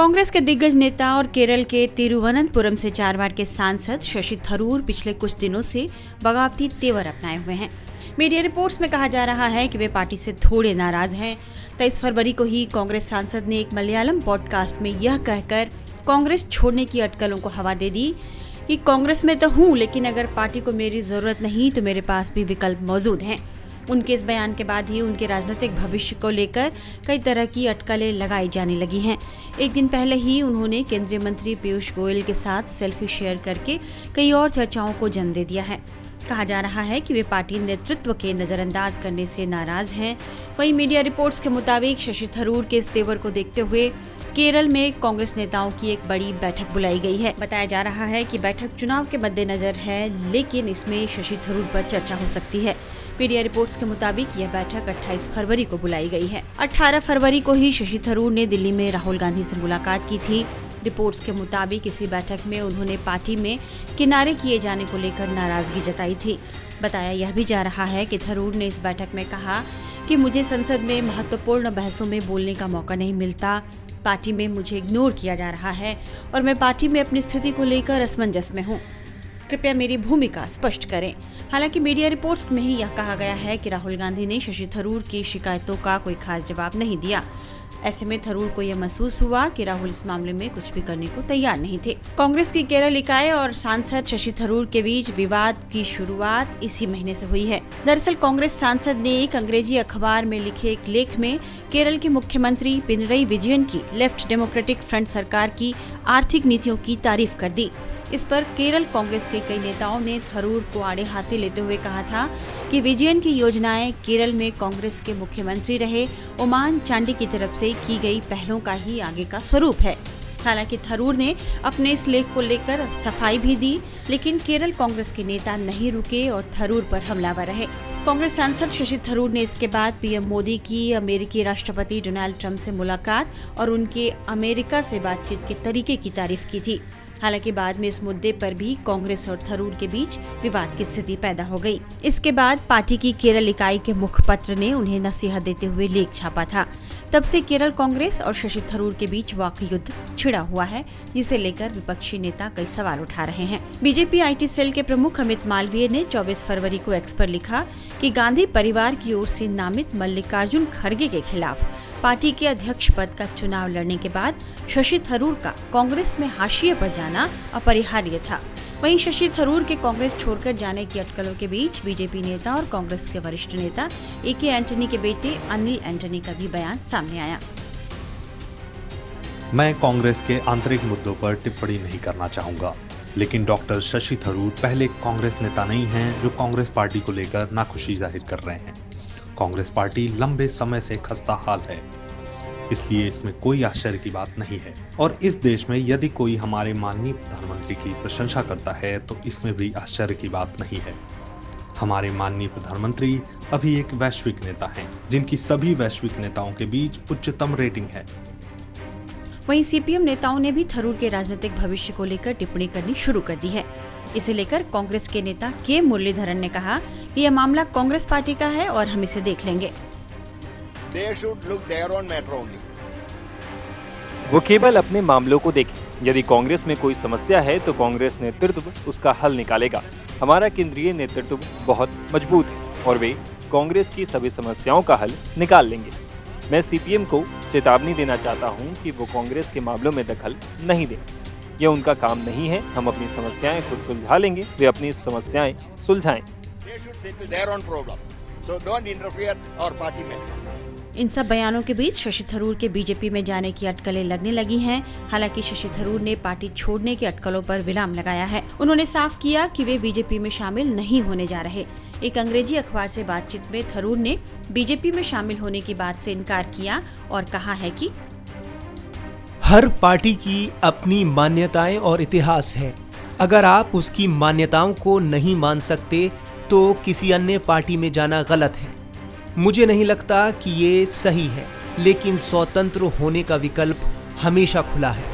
कांग्रेस के दिग्गज नेता और केरल के तिरुवनंतपुरम से 4 बार के सांसद शशि थरूर पिछले कुछ दिनों से बगावती तेवर अपनाए हुए हैं। मीडिया रिपोर्ट्स में कहा जा रहा है कि वे पार्टी से थोड़े नाराज हैं। 23 फरवरी को ही कांग्रेस सांसद ने एक मलयालम पॉडकास्ट में यह कहकर कांग्रेस छोड़ने की अटकलों को हवा दे दी कि कांग्रेस में तो हूँ, लेकिन अगर पार्टी को मेरी जरूरत नहीं तो मेरे पास भी विकल्प मौजूद हैं। उनके इस बयान के बाद ही उनके राजनीतिक भविष्य को लेकर कई तरह की अटकलें लगाई जाने लगी हैं। एक दिन पहले ही उन्होंने केंद्रीय मंत्री पीयूष गोयल के साथ सेल्फी शेयर करके कई और चर्चाओं को जन्म दे दिया है। कहा जा रहा है कि वे पार्टी नेतृत्व के नजरअंदाज करने से नाराज हैं। वहीं मीडिया रिपोर्ट्स के मुताबिक शशि थरूर के इस तेवर को देखते हुए केरल में कांग्रेस नेताओं की एक बड़ी बैठक बुलाई गई है। बताया जा रहा है कि बैठक चुनाव के मद्देनजर है, लेकिन इसमें शशि थरूर पर चर्चा हो सकती है। मीडिया रिपोर्ट्स के मुताबिक यह बैठक 28 फरवरी को बुलाई गई है। 18 फरवरी को ही शशि थरूर ने दिल्ली में राहुल गांधी से मुलाकात की थी। रिपोर्ट्स के मुताबिक इसी बैठक में उन्होंने पार्टी में किनारे किए जाने को लेकर नाराजगी जताई थी। बताया यह भी जा रहा है कि थरूर ने इस बैठक में कहा कि मुझे संसद में महत्वपूर्ण बहसों में बोलने का मौका नहीं मिलता, पार्टी में मुझे इग्नोर किया जा रहा है और मैं पार्टी में अपनी स्थिति को लेकर असमंजस में हूँ। कृपया मेरी भूमिका स्पष्ट करें। हालांकि मीडिया रिपोर्ट्स में ही यह कहा गया है कि राहुल गांधी ने शशि थरूर की शिकायतों का कोई खास जवाब नहीं दिया। ऐसे में थरूर को यह महसूस हुआ कि राहुल इस मामले में कुछ भी करने को तैयार नहीं थे। कांग्रेस की केरल इकाई और सांसद शशि थरूर के बीच विवाद की शुरुआत इसी महीने से हुई है। दरअसल कांग्रेस सांसद ने एक अंग्रेजी अखबार में लिखे एक लेख में केरल के मुख्यमंत्री पिनरई विजयन की लेफ्ट डेमोक्रेटिक फ्रंट सरकार की आर्थिक नीतियों की तारीफ कर दी। इस पर केरल कांग्रेस के कई नेताओं ने थरूर को आड़े हाथे लेते हुए कहा था कि विजयन की योजनाएं केरल में कांग्रेस के मुख्यमंत्री रहे ओमान चांडी की तरफ से की गई पहलों का ही आगे का स्वरूप है। हालांकि थरूर ने अपने इस लेख को लेकर सफाई भी दी, लेकिन केरल कांग्रेस के नेता नहीं रुके और थरूर पर हमलावर रहे। कांग्रेस सांसद शशि थरूर ने इसके बाद पीएम मोदी की अमेरिकी राष्ट्रपति डोनाल्ड ट्रंप से मुलाकात और उनके अमेरिका से बातचीत के तरीके की तारीफ की थी। हालांकि बाद में इस मुद्दे पर भी कांग्रेस और थरूर के बीच विवाद की स्थिति पैदा हो गई। इसके बाद पार्टी की केरल इकाई के मुखपत्र ने उन्हें नसीहत देते हुए लेख छापा था। तब से केरल कांग्रेस और शशि थरूर के बीच वाक युद्ध छिड़ा हुआ है, जिसे लेकर विपक्षी नेता कई सवाल उठा रहे हैं। बीजेपी आईटी सेल के प्रमुख अमित मालवीय ने 24 फरवरी को एक्स पर लिखा कि गांधी परिवार की ओर से नामित मल्लिकार्जुन खड़गे के खिलाफ पार्टी के अध्यक्ष पद का चुनाव लड़ने के बाद शशि थरूर का कांग्रेस में हाशिए पर जाना अपरिहार्य था। वहीं शशि थरूर के कांग्रेस छोड़कर जाने की अटकलों के बीच बीजेपी नेता और कांग्रेस के वरिष्ठ नेता ए.के. एंटनी के बेटे अनिल एंटनी का भी बयान सामने आया। मैं कांग्रेस के आंतरिक मुद्दों पर टिप्पणी नहीं करना चाहूंगा, लेकिन डॉक्टर शशि थरूर पहले कांग्रेस नेता नहीं हैं जो कांग्रेस पार्टी को लेकर नाखुशी जाहिर कर रहे हैं। कांग्रेस पार्टी लंबे समय से खस्ता हाल है, इसलिए इसमें कोई आश्चर्य की बात नहीं है। और इस देश में यदि कोई हमारे माननीय प्रधानमंत्री की प्रशंसा करता है तो इसमें भी आश्चर्य की बात नहीं है। हमारे माननीय प्रधानमंत्री अभी एक वैश्विक नेता हैं, जिनकी सभी वैश्विक नेताओं के बीच उच्चतम रेटिंग है। वहीं सीपीएम नेताओं ने भी थरूर के राजनीतिक भविष्य को लेकर टिप्पणी करनी शुरू कर दी है। इसे लेकर कांग्रेस के नेता के मुरलीधरन ने कहा कि यह मामला कांग्रेस पार्टी का है और हम इसे देख लेंगे। वो केवल अपने मामलों को देखें। यदि कांग्रेस में कोई समस्या है तो कांग्रेस नेतृत्व उसका हल निकालेगा। हमारा केंद्रीय नेतृत्व बहुत मजबूत है और वे कांग्रेस की सभी समस्याओं का हल निकाल लेंगे। मैं सीपीएम को चेतावनी देना चाहता हूं कि वो कांग्रेस के मामलों में दखल नहीं दें। यह उनका काम नहीं है। हम अपनी समस्याएं खुद सुलझा लेंगे, वे अपनी समस्याएं सुलझाएं। इन सब बयानों के बीच शशि थरूर के बीजेपी में जाने की अटकलें लगने लगी हैं। हालांकि शशि थरूर ने पार्टी छोड़ने की अटकलों पर विराम लगाया है। उन्होंने साफ किया कि वे बीजेपी में शामिल नहीं होने जा रहे। एक अंग्रेजी अखबार से बातचीत में थरूर ने बीजेपी में शामिल होने की बात से इनकार किया और कहा है कि हर पार्टी की अपनी मान्यताएं और इतिहास है। अगर आप उसकी मान्यताओं को नहीं मान सकते तो किसी अन्य पार्टी में जाना गलत है। मुझे नहीं लगता कि ये सही है, लेकिन स्वतंत्र होने का विकल्प हमेशा खुला है।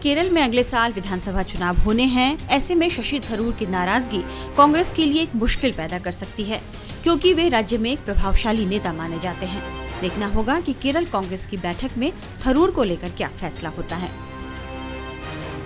केरल में अगले साल विधानसभा चुनाव होने हैं। ऐसे में शशि थरूर की नाराजगी कांग्रेस के लिए एक मुश्किल पैदा कर सकती है, क्योंकि वे राज्य में एक प्रभावशाली नेता माने जाते हैं। देखना होगा कि केरल कांग्रेस की बैठक में थरूर को लेकर क्या फैसला होता है।